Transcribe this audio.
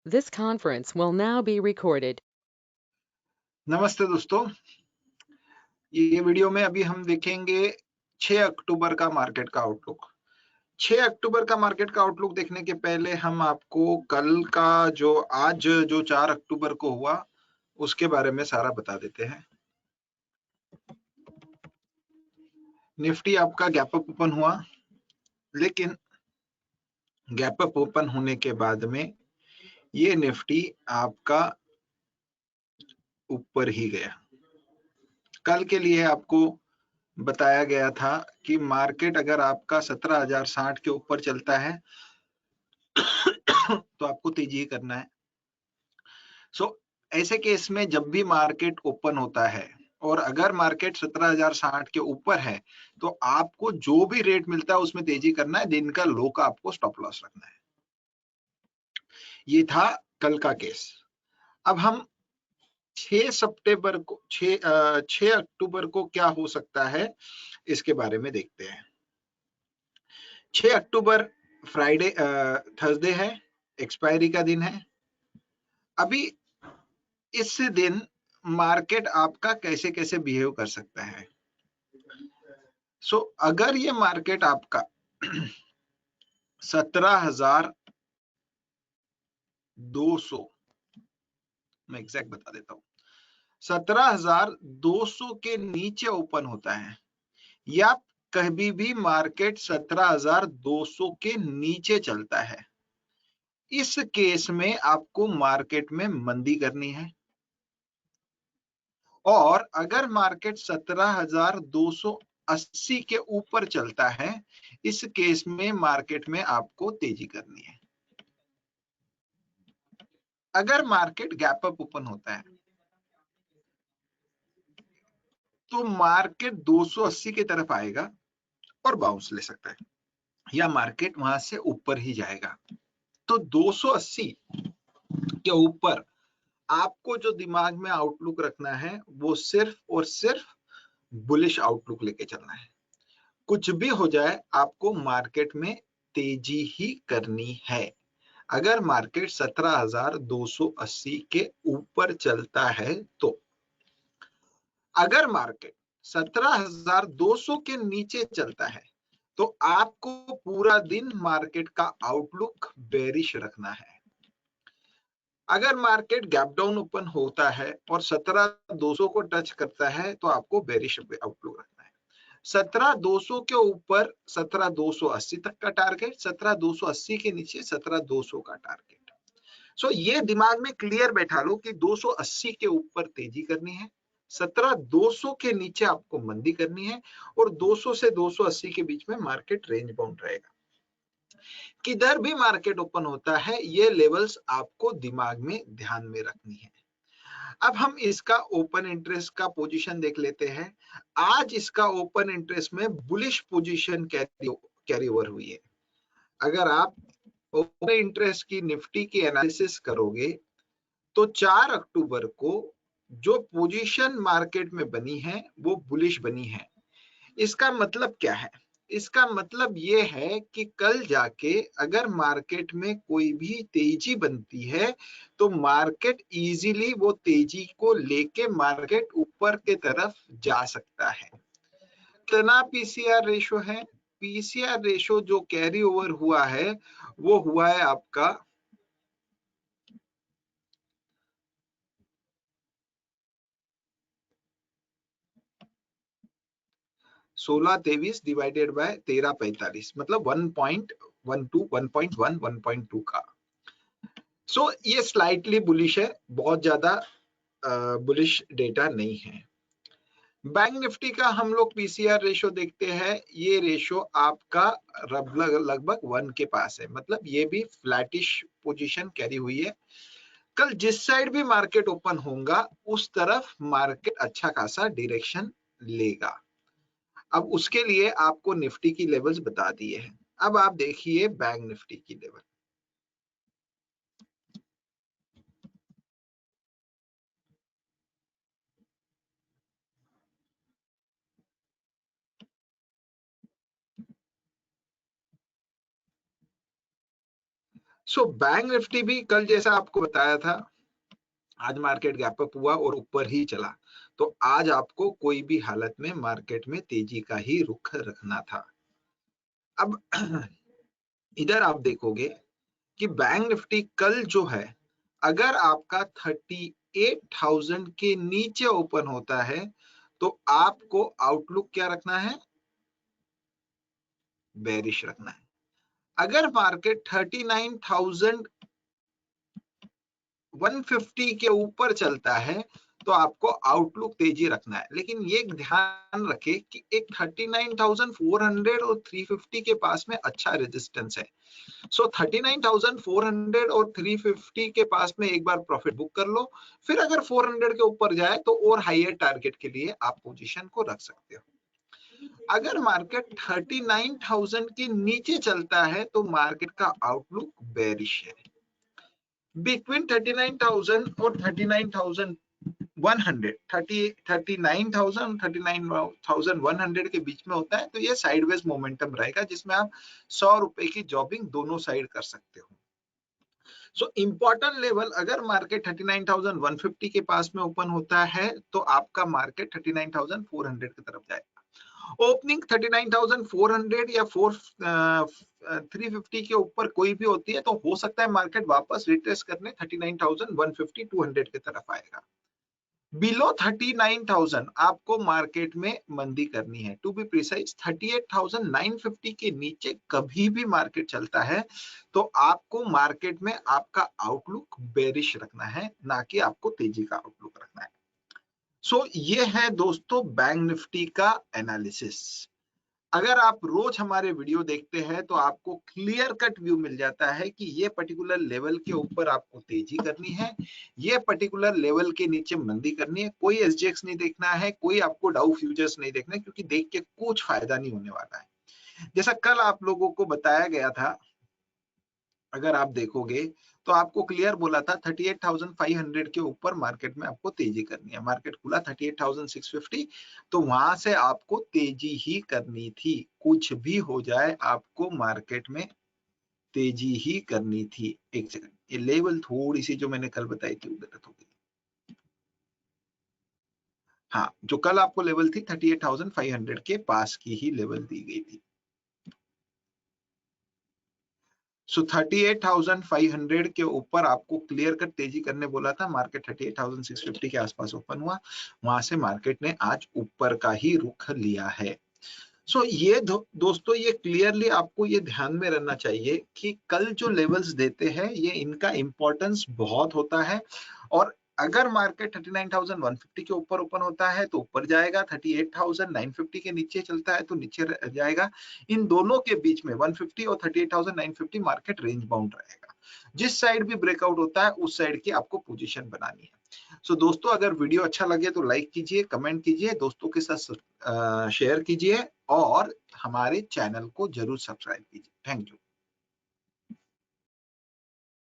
This conference will now be recorded. नमस्ते दोस्तों, ये वीडियो में अभी हम देखेंगे 6 अक्टूबर का मार्केट का आउटलुक। 6 अक्टूबर का मार्केट का आउटलुक देखने के पहले हम आपको कल का आज जो 4 अक्टूबर को हुआ उसके बारे में सारा बता देते हैं। निफ्टी आपका गैप अप ओपन हुआ, लेकिन गैप अप ओपन होने के बाद में ये निफ्टी आपका ऊपर ही गया। कल के लिए आपको बताया गया था कि मार्केट अगर आपका 17,060 के ऊपर चलता है तो आपको तेजी करना है। ऐसे केस में जब भी मार्केट ओपन होता है और अगर मार्केट 17,060 के ऊपर है तो आपको जो भी रेट मिलता है उसमें तेजी करना है। दिन का लो का आपको स्टॉप लॉस रखना है। ये था कल का केस। अब हम 6 अक्टूबर को क्या हो सकता है इसके बारे में देखते हैं। 6 अक्टूबर फ्राइडे थर्सडे है, एक्सपायरी का दिन है। अभी इस दिन मार्केट आपका कैसे कैसे बिहेव कर सकता है। अगर ये मार्केट आपका 17,200, मैं एग्जैक्ट बता देता हूं, 17,200 के नीचे ओपन होता है या कभी भी मार्केट 17,200 के नीचे चलता है, इस केस में आपको मार्केट में मंदी करनी है। और अगर मार्केट 17,280 के ऊपर चलता है, इस केस में मार्केट में आपको तेजी करनी है। अगर मार्केट गैप अप ओपन होता है तो मार्केट 280 की तरफ आएगा और बाउंस ले सकता है, या मार्केट वहां से ऊपर ही जाएगा। तो 280 के ऊपर आपको जो दिमाग में आउटलुक रखना है वो सिर्फ और सिर्फ बुलिश आउटलुक लेके चलना है। कुछ भी हो जाए आपको मार्केट में तेजी ही करनी है। अगर मार्केट 17,280 के ऊपर चलता है तो, अगर मार्केट 17,200 के नीचे चलता है तो आपको पूरा दिन मार्केट का आउटलुक बेरिश रखना है। अगर मार्केट गैप डाउन ओपन होता है और 17,200 को टच करता है तो आपको बेरिश आउटलुक रखना है। 17,200 के ऊपर 17,280 तक का टारगेट, 17,280 के नीचे 17,200 का टारगेट। ये दिमाग में क्लियर बैठा लो कि 280 के ऊपर तेजी करनी है, 17,200 के नीचे आपको मंदी करनी है और 200 से 280 के बीच में मार्केट रेंज बाउंड रहेगा। किधर भी मार्केट ओपन होता है ये लेवल्स आपको दिमाग में ध्यान में रखनी है। अब हम इसका ओपन इंटरेस्ट का पोजीशन देख लेते हैं। आज इसका ओपन इंटरेस्ट में बुलिश पोजीशन कैरी ओवर हुई है। अगर आप ओपन इंटरेस्ट की निफ्टी की एनालिसिस करोगे तो 4 अक्टूबर को जो पोजीशन मार्केट में बनी है वो बुलिश बनी है। इसका मतलब क्या है? इसका मतलब ये है कि कल जाके अगर मार्केट में कोई भी तेजी बनती है तो मार्केट इजीली वो तेजी को लेके मार्केट ऊपर के तरफ जा सकता है। कितना पीसीआर रेशो है? पीसीआर रेशो जो कैरी ओवर हुआ है वो हुआ है आपका 1623 डिवाइडेड बाय 1345, मतलब 1.12, 1.1, 1.2 का। ये स्लाइटली बुलिश है, बहुत ज्यादा बुलिश डेटा नहीं है। बैंक निफ्टी का हम लोग पीसीआर रेशो देखते हैं। ये रेशो आपका लगभग 1 के पास है, मतलब ये भी फ्लैटिश पोजीशन कैरी हुई है। कल जिस साइड भी मार्केट ओपन होगा उस तरफ मार्केट अच्छा खासा डायरेक्शन लेगा। अब उसके लिए आपको निफ्टी की लेवल्स बता दिए हैं। अब आप देखिए बैंक निफ्टी की लेवल। सो बैंक निफ्टी भी कल जैसा आपको बताया था, आज मार्केट गैप अप हुआ और ऊपर ही चला, तो आज आपको कोई भी हालत में मार्केट में तेजी का ही रुख रखना था। अब इधर आप देखोगे कि बैंक निफ्टी कल जो है, अगर आपका 38,000 के नीचे ओपन होता है तो आपको आउटलुक क्या रखना है, बेरिश रखना है। अगर मार्केट 39,150 के ऊपर चलता है तो आपको आउटलुक तेजी रखना है। लेकिन ये ध्यान रखें कि एक 39,400 और 350 के पास में अच्छा रेजिस्टेंस है। सो 39,400 और 350 के पास में एक बार प्रॉफिट बुक कर लो, फिर अगर 400 के ऊपर जाए तो और हायर टारगेट के लिए आप पोजीशन को रख सकते हो। अगर मार्केट 39,000 के नीचे चलता है तो मार्केट का आउटलुक बेरिश है। बिटवीन 39,000 और 39,100, 39,000 और 39,100 के बीच में होता है तो ये साइडवेज मोमेंटम रहेगा, जिसमें आप 100 रुपए की जॉबिंग दोनों साइड कर सकते हो। सो इंपॉर्टेंट लेवल, अगर मार्केट 39,150 के पास में ओपन होता है तो आपका मार्केट 39,400 की तरफ जाएगा। ओपनिंग 39,400 या 350 के ऊपर कोई भी होती है तो हो सकता है मार्केट वापस रिट्रेस करने 39,150 200 की तरफ आएगा। बिलो 39,000 आपको मार्केट में मंदी करनी है। टू बी प्रिसाइज 38,950 के नीचे कभी भी मार्केट चलता है तो आपको मार्केट में आपका आउटलुक बेरिश रखना है, ना कि आपको तेजी का आउटलुक रखना है। सो ये है दोस्तों बैंक निफ्टी का एनालिसिस। अगर आप रोज हमारे वीडियो देखते हैं तो आपको क्लियर कट व्यू मिल जाता है कि ये पर्टिकुलर लेवल के ऊपर आपको तेजी करनी है, ये पर्टिकुलर लेवल के नीचे मंदी करनी है। कोई एसजीएक्स नहीं देखना है, कोई आपको डाउ फ्यूचर्स नहीं देखना है, क्योंकि देख के कुछ फायदा नहीं होने वाला है। जैसा कल आप लोगों को बताया गया था, अगर आप देखोगे तो आपको क्लियर बोला था 38,500 के ऊपर मार्केट में आपको तेजी करनी है। मार्केट खुला 38,650, तो वहां से आपको तेजी ही करनी थी। कुछ भी हो जाए आपको मार्केट में तेजी ही करनी थी। एक सेकंड, ये लेवल थोड़ी सी जो मैंने कल बताई थी वो गलत हो गई। हाँ, जो कल आपको लेवल थी 38,500 के पास की ही लेवल दी गई थी। सो 38,500 के ऊपर आपको क्लियर कट तेजी करने बोला था। मार्केट 38,650 के आसपास ओपन हुआ, वहां से मार्केट ने आज ऊपर का ही रुख लिया है। सो ये दोस्तों, ये क्लियरली आपको ये ध्यान में रहना चाहिए कि कल जो लेवल्स देते हैं ये इनका इंपॉर्टेंस बहुत होता है। और अगर मार्केट 39,150 के ऊपर ओपन होता है तो ऊपर जाएगा, 38,950 के नीचे चलता है तो नीचे जाएगा। इन दोनों के बीच में 150 और 38,950 मार्केट रेंज बाउंड रहेगा। जिस साइड भी ब्रेकआउट होता है उस साइड की आपको पोजीशन बनानी है। सो दोस्तों, अगर वीडियो अच्छा लगे तो लाइक कीजिए, कमेंट कीजिए, दोस्तों के साथ शेयर कीजिए और हमारे चैनल को जरूर सब्सक्राइब कीजिए। Thank you.